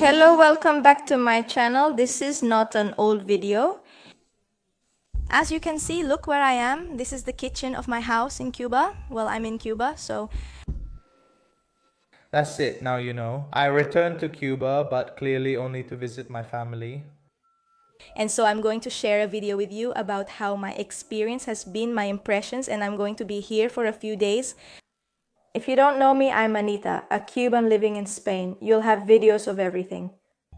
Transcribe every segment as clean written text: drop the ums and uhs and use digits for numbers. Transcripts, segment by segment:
Hello, welcome back to my channel. This is not an old video. As you can see, look where I am. This is the kitchen of my house in Cuba. Well, I'm in Cuba, so... That's it, now you know. I returned to Cuba, but clearly only to visit my family. And so I'm going to share a video with you about how my experience has been, my impressions, and I'm going to be here for a few days. If you don't know me, I'm Anita, a Cuban living in Spain. You'll have videos of everything.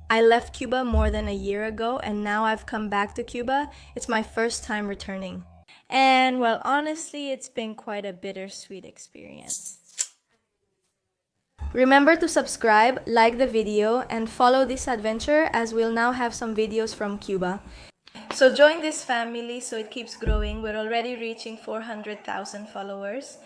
I left Cuba more than a year ago, and now I've come back to Cuba. It's my first time returning. And well, honestly, it's been quite a bittersweet experience. Remember to subscribe, like the video, and follow this adventure as we'll now have some videos from Cuba. So join this family so it keeps growing. We're already reaching 400,000 followers.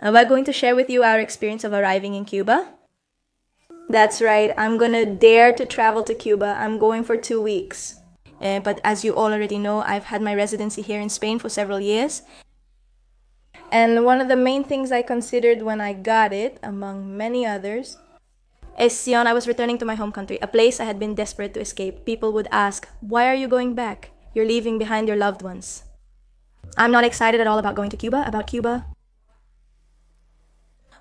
We're going to share with you our experience of arriving in Cuba. That's right, I'm gonna dare to travel to Cuba. I'm going for 2 weeks. But as you all already know, I've had my residency here in Spain for several years. And one of the main things I considered when I got it, among many others, is Sion. I was returning to my home country, a place I had been desperate to escape. People would ask, why are you going back? You're leaving behind your loved ones. I'm not excited at all about going to Cuba, about Cuba.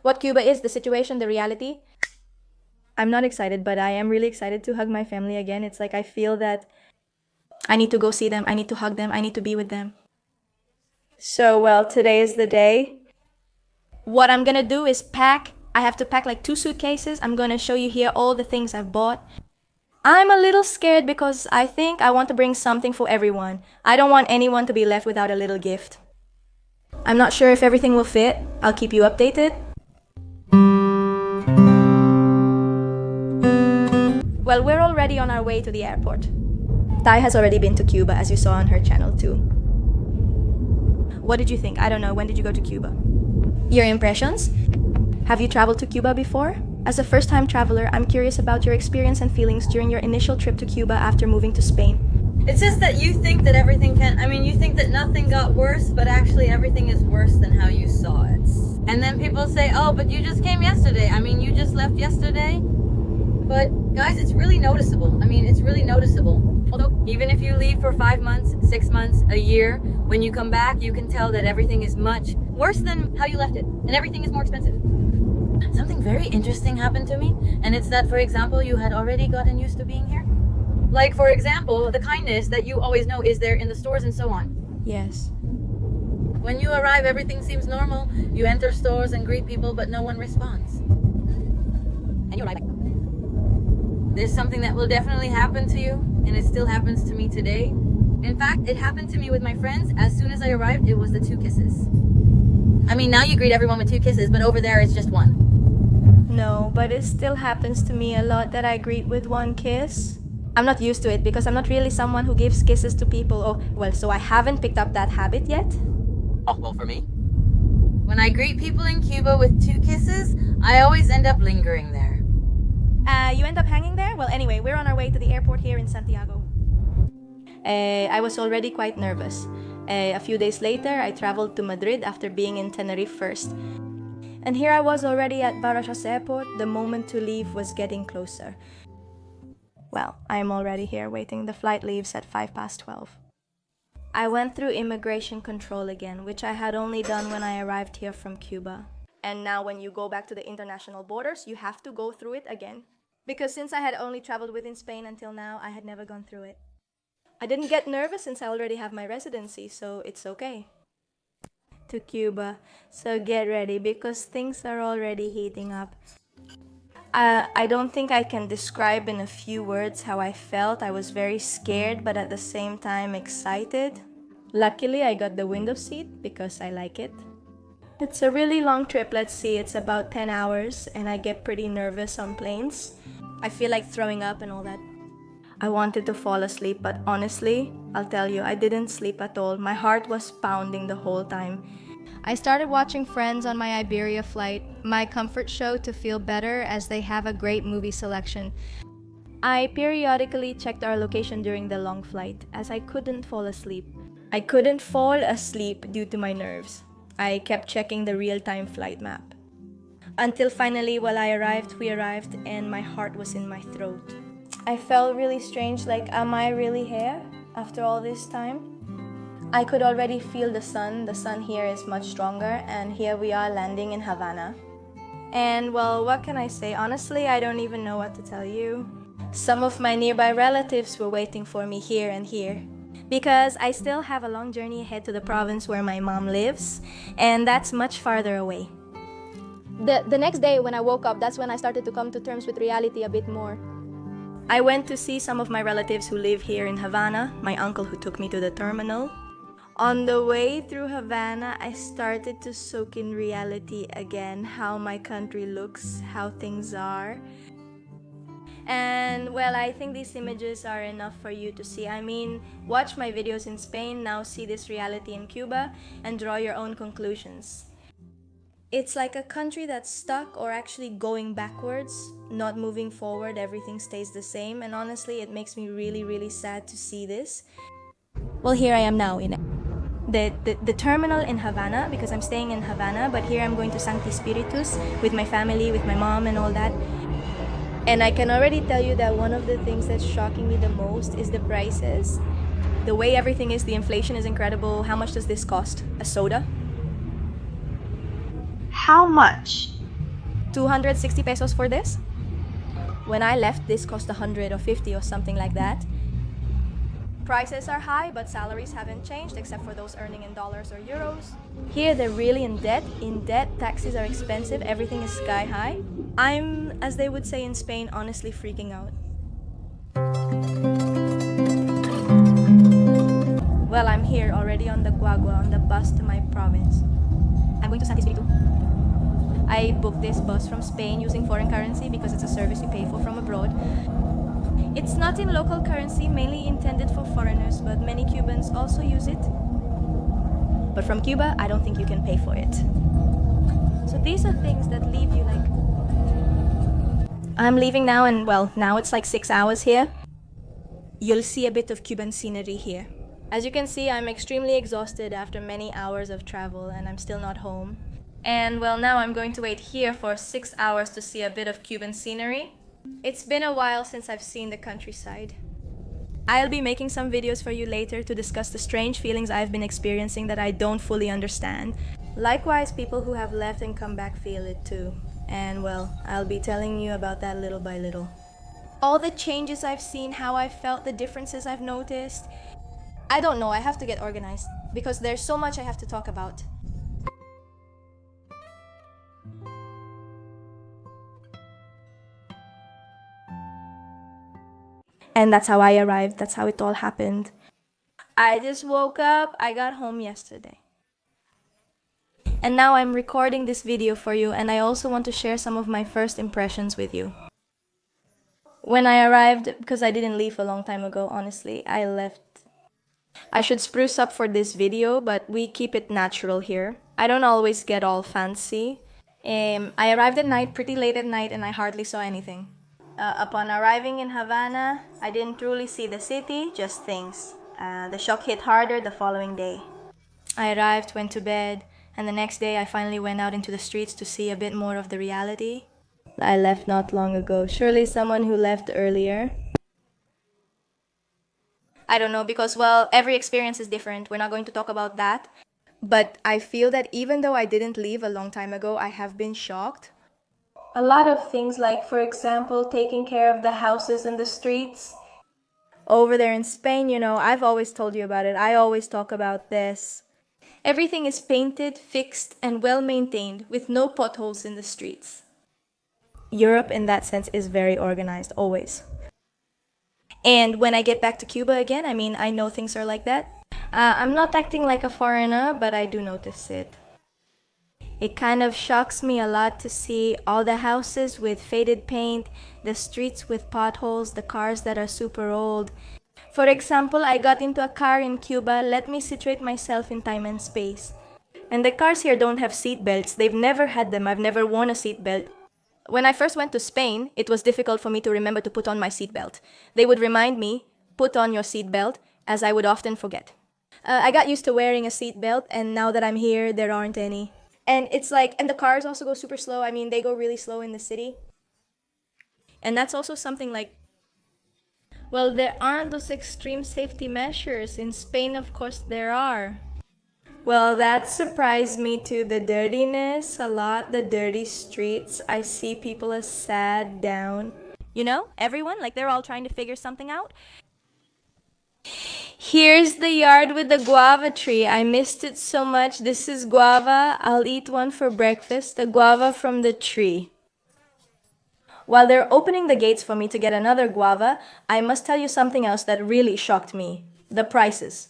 What Cuba is, the situation, the reality. I'm not excited, but I am really excited to hug my family again. It's like I feel that I need to go see them, I need to hug them, I need to be with them. So, well, today is the day. What I'm gonna do is pack. I have to pack like 2 suitcases. I'm gonna show you here all the things I've bought. I'm a little scared because I think I want to bring something for everyone. I don't want anyone to be left without a little gift. I'm not sure if everything will fit. I'll keep you updated. Well, we're already on our way to the airport. Tai has already been to Cuba, as you saw on her channel too. What did you think? I don't know, when did you go to Cuba? Your impressions? Have you traveled to Cuba before? As a first-time traveler, I'm curious about your experience and feelings during your initial trip to Cuba after moving to Spain. It's just that you think that everything you think that nothing got worse, but actually everything is worse than how you saw it. And then people say, oh, but you just came yesterday. You just left yesterday. But guys, it's really noticeable. It's really noticeable. Although, even if you leave for 5 months, 6 months, a year, when you come back, you can tell that everything is much worse than how you left it. And everything is more expensive. Something very interesting happened to me. And it's that, for example, you had already gotten used to being here. Like, for example, the kindness that you always know is there in the stores and so on. Yes. When you arrive, everything seems normal. You enter stores and greet people, but no one responds. And you arrive. There's something that will definitely happen to you, and it still happens to me today. In fact, it happened to me with my friends. As soon as I arrived, it was the 2 kisses. Now you greet everyone with 2 kisses, but over there it's just 1. No, but it still happens to me a lot that I greet with 1 kiss. I'm not used to it because I'm not really someone who gives kisses to people. Oh, well, so I haven't picked up that habit yet. Oh, well, for me. When I greet people in Cuba with 2 kisses, I always end up lingering there. You end up hanging there? Well, anyway, we're on our way to the airport here in Santiago. I was already quite nervous. A few days later, I traveled to Madrid after being in Tenerife first. And here I was already at Barajas Airport. The moment to leave was getting closer. Well, I'm already here waiting. The flight leaves at 12:05. I went through immigration control again, which I had only done when I arrived here from Cuba. And now when you go back to the international borders, you have to go through it again. Because since I had only traveled within Spain until now, I had never gone through it. I didn't get nervous since I already have my residency, so it's okay. To Cuba, so get ready because things are already heating up. I don't think I can describe in a few words how I felt. I was very scared, but at the same time excited. Luckily, I got the window seat because I like it. It's a really long trip, let's see, it's about 10 hours, and I get pretty nervous on planes. I feel like throwing up and all that. I wanted to fall asleep, but honestly, I'll tell you, I didn't sleep at all. My heart was pounding the whole time. I started watching Friends on my Iberia flight, my comfort show to feel better as they have a great movie selection. I periodically checked our location during the long flight, as I couldn't fall asleep. I couldn't fall asleep due to my nerves. I kept checking the real-time flight map. Until finally, while we arrived, and my heart was in my throat. I felt really strange, like, am I really here after all this time? I could already feel the sun. The sun here is much stronger, and here we are landing in Havana. And well, what can I say? Honestly, I don't even know what to tell you. Some of my nearby relatives were waiting for me here and here, because I still have a long journey ahead to the province where my mom lives, and that's much farther away. The next day when I woke up, that's when I started to come to terms with reality a bit more. I went to see some of my relatives who live here in Havana, my uncle who took me to the terminal. On the way through Havana, I started to soak in reality again, how my country looks, how things are. And well, I think these images are enough for you to see. I mean, watch my videos in Spain, now see this reality in Cuba, and draw your own conclusions. It's like a country that's stuck or actually going backwards, not moving forward, everything stays the same, and honestly, it makes me really, really sad to see this. Well, here I am now in the terminal in Havana, because I'm staying in Havana, but here I'm going to Sancti Spiritus with my family, with my mom and all that. And I can already tell you that one of the things that's shocking me the most is the prices. The way everything is, the inflation is incredible. How much does this cost? A soda? How much? 260 pesos for this? When I left, this cost 100 or 50 or something like that. Prices are high, but salaries haven't changed except for those earning in dollars or euros. Here, they're really in debt. In debt, taxes are expensive, everything is sky high. I'm, as they would say in Spain, honestly freaking out. Well, I'm here already on the Guagua, on the bus to my province. I'm going to Santi Espiritu. I booked this bus from Spain using foreign currency because it's a service you pay for from abroad. It's not in local currency, mainly intended for foreigners, but many Cubans also use it. But from Cuba, I don't think you can pay for it. So these are things that leave you like... I'm leaving now, and well, now it's like 6 hours here. You'll see a bit of Cuban scenery here. As you can see, I'm extremely exhausted after many hours of travel, and I'm still not home. And well, now I'm going to wait here for 6 hours to see a bit of Cuban scenery. It's been a while since I've seen the countryside. I'll be making some videos for you later to discuss the strange feelings I've been experiencing that I don't fully understand. Likewise, people who have left and come back feel it too. And well, I'll be telling you about that little by little. All the changes I've seen, how I felt, the differences I've noticed. I don't know, I have to get organized because there's so much I have to talk about. And that's how I arrived. That's how it all happened. I just woke up. I got home yesterday. And now I'm recording this video for you, and I also want to share some of my first impressions with you. When I arrived, because I didn't leave a long time ago, honestly, I left. I should spruce up for this video, but we keep it natural here. I don't always get all fancy. I arrived at night, pretty late at night, and I hardly saw anything. Upon arriving in Havana, I didn't truly see the city, just things. The shock hit harder the following day. I arrived, went to bed, and the next day I finally went out into the streets to see a bit more of the reality. I left not long ago. Surely someone who left earlier. I don't know, because well, every experience is different. We're not going to talk about that. But I feel that even though I didn't leave a long time ago, I have been shocked. A lot of things, like for example, taking care of the houses in the streets. Over there in Spain, you know, I've always told you about it. I always talk about this. Everything is painted, fixed, and well maintained, with no potholes in the streets. Europe, in that sense, is very organized, always. And when I get back to Cuba again, I mean, I know things are like that. I'm not acting like a foreigner, but I do notice it. It kind of shocks me a lot to see all the houses with faded paint, the streets with potholes, the cars that are super old. For example, I got into a car in Cuba. Let me situate myself in time and space. And the cars here don't have seat belts. They've never had them. I've never worn a seat belt. When I first went to Spain, it was difficult for me to remember to put on my seatbelt. They would remind me, put on your seatbelt, as I would often forget. I got used to wearing a seatbelt, and now that I'm here, there aren't any. And it's like, and the cars also go super slow. I mean, they go really slow in the city. And that's also something like, well, there aren't those extreme safety measures. In Spain, of course, there are. Well, that surprised me too. The dirtiness, a lot, the dirty streets. I see people as sad, down. You know, everyone, like they're all trying to figure something out. Here's the yard with the guava tree. I missed it so much. This is guava. I'll eat one for breakfast. The guava from the tree. While they're opening the gates for me to get another guava, I must tell you something else that really shocked me. The prices.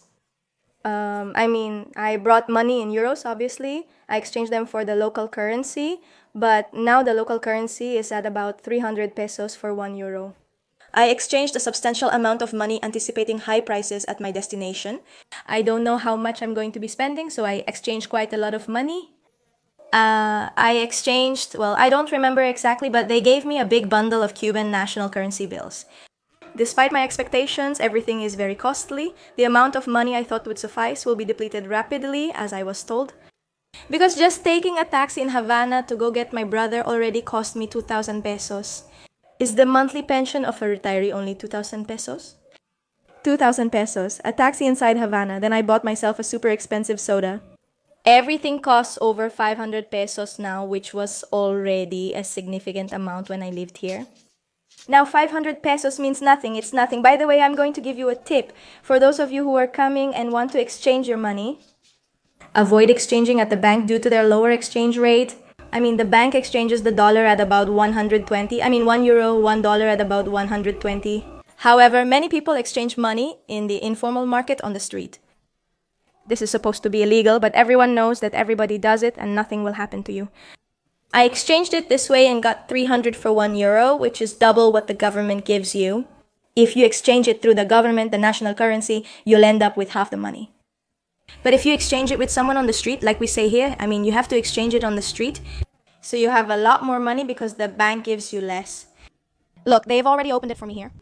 I brought money in euros, obviously. I exchanged them for the local currency, but now the local currency is at about 300 pesos for 1 euro. I exchanged a substantial amount of money anticipating high prices at my destination. I don't know how much I'm going to be spending, so I exchanged quite a lot of money. I don't remember exactly, but they gave me a big bundle of Cuban national currency bills. Despite my expectations, everything is very costly. The amount of money I thought would suffice will be depleted rapidly, as I was told. Because just taking a taxi in Havana to go get my brother already cost me 2,000 pesos. Is the monthly pension of a retiree only 2,000 pesos? 2,000 pesos. A taxi inside Havana. Then I bought myself a super expensive soda. Everything costs over 500 pesos now, which was already a significant amount when I lived here. Now 500 pesos means nothing. It's nothing. By the way, I'm going to give you a tip. For those of you who are coming and want to exchange your money, avoid exchanging at the bank due to their lower exchange rate. The bank exchanges the dollar at about 120. 1 euro, $1 at about 120. However, many people exchange money in the informal market on the street. This is supposed to be illegal, but everyone knows that everybody does it and nothing will happen to you. I exchanged it this way and got 300 for 1 euro, which is double what the government gives you. If you exchange it through the government, the national currency, you'll end up with half the money. But if you exchange it with someone on the street, like we say here, you have to exchange it on the street. So you have a lot more money because the bank gives you less. Look, they've already opened it for me here.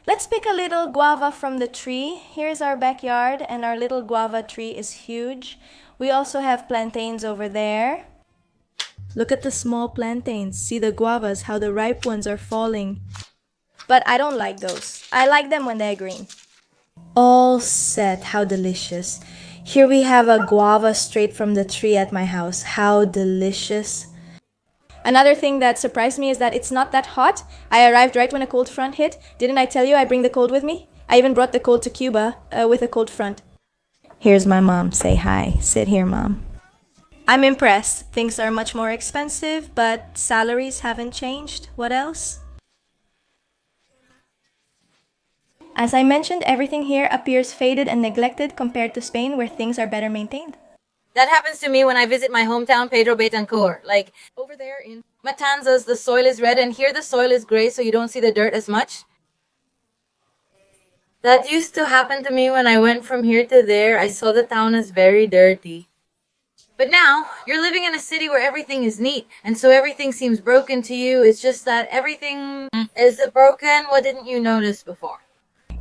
Let's pick a little guava from the tree. Here's our backyard, and our little guava tree is huge. We also have plantains over there. Look at the small plantains. See the guavas, how the ripe ones are falling. But I don't like those. I like them when they're green. All set. How delicious. Here we have a guava straight from the tree at my house. How delicious. Another thing that surprised me is that it's not that hot. I arrived right when a cold front hit. Didn't I tell you I bring the cold with me? I even brought the cold to Cuba with a cold front. Here's my mom. Say hi. Sit here, Mom. I'm impressed. Things are much more expensive, but salaries haven't changed. What else? As I mentioned, everything here appears faded and neglected compared to Spain, where things are better maintained. That happens to me when I visit my hometown, Pedro Betancur. Like, over there in Matanzas, the soil is red, and here the soil is gray, so you don't see the dirt as much. That used to happen to me when I went from here to there. I saw the town as very dirty. But now, you're living in a city where everything is neat, and so everything seems broken to you. It's just that everything is broken. What didn't you notice before?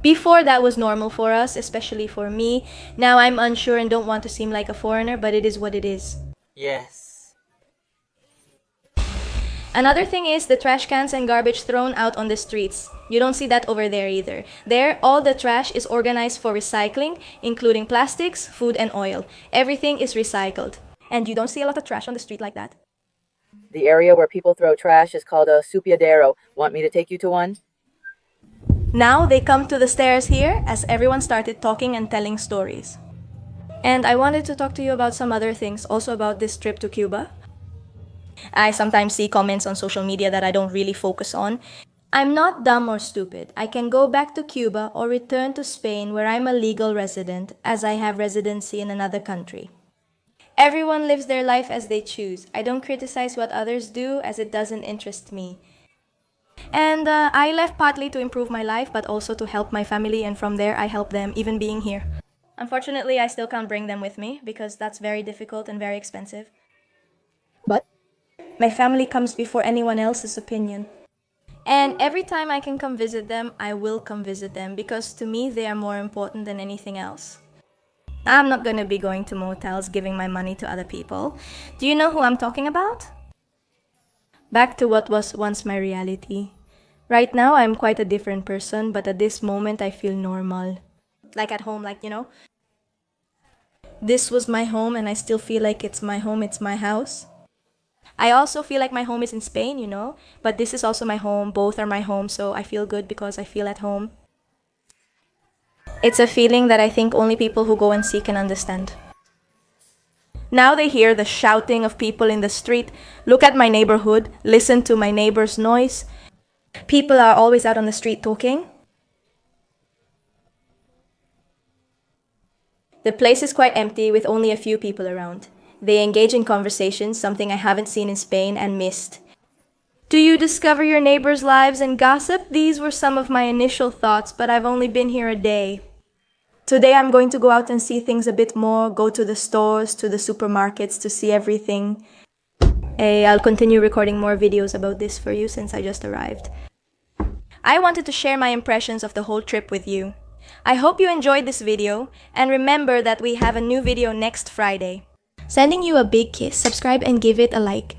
Before, that was normal for us, especially for me. Now I'm unsure and don't want to seem like a foreigner, but it is what it is. Yes. Another thing is the trash cans and garbage thrown out on the streets. You don't see that over there either. There, all the trash is organized for recycling, including plastics, food, and oil. Everything is recycled. And you don't see a lot of trash on the street like that. The area where people throw trash is called a supiadero. Want me to take you to one? Now they come to the stairs here as everyone started talking and telling stories. And I wanted to talk to you about some other things, also about this trip to Cuba. I sometimes see comments on social media that I don't really focus on. I'm not dumb or stupid. I can go back to Cuba or return to Spain where I'm a legal resident, as I have residency in another country. Everyone lives their life as they choose. I don't criticize what others do as it doesn't interest me. And I left partly to improve my life, but also to help my family, and from there I help them, even being here. Unfortunately, I still can't bring them with me because that's very difficult and very expensive. But my family comes before anyone else's opinion. And every time I can come visit them, I will come visit them because to me they are more important than anything else. I'm not gonna be going to motels giving my money to other people. Do you know who I'm talking about? Back to what was once my reality. Right now, I'm quite a different person, but at this moment, I feel normal. Like at home, like, this was my home and I still feel like it's my home, it's my house. I also feel like my home is in Spain, but this is also my home. Both are my home, so I feel good because I feel at home. It's a feeling that I think only people who go and see can understand. Now they hear the shouting of people in the street, look at my neighborhood, listen to my neighbor's noise. People are always out on the street talking. The place is quite empty with only a few people around. They engage in conversations, something I haven't seen in Spain and missed. Do you discover your neighbors' lives and gossip? These were some of my initial thoughts, but I've only been here a day. Today I'm going to go out and see things a bit more, go to the stores, to the supermarkets to see everything. I'll continue recording more videos about this for you since I just arrived. I wanted to share my impressions of the whole trip with you. I hope you enjoyed this video, and remember that we have a new video next Friday. Sending you a big kiss, subscribe and give it a like.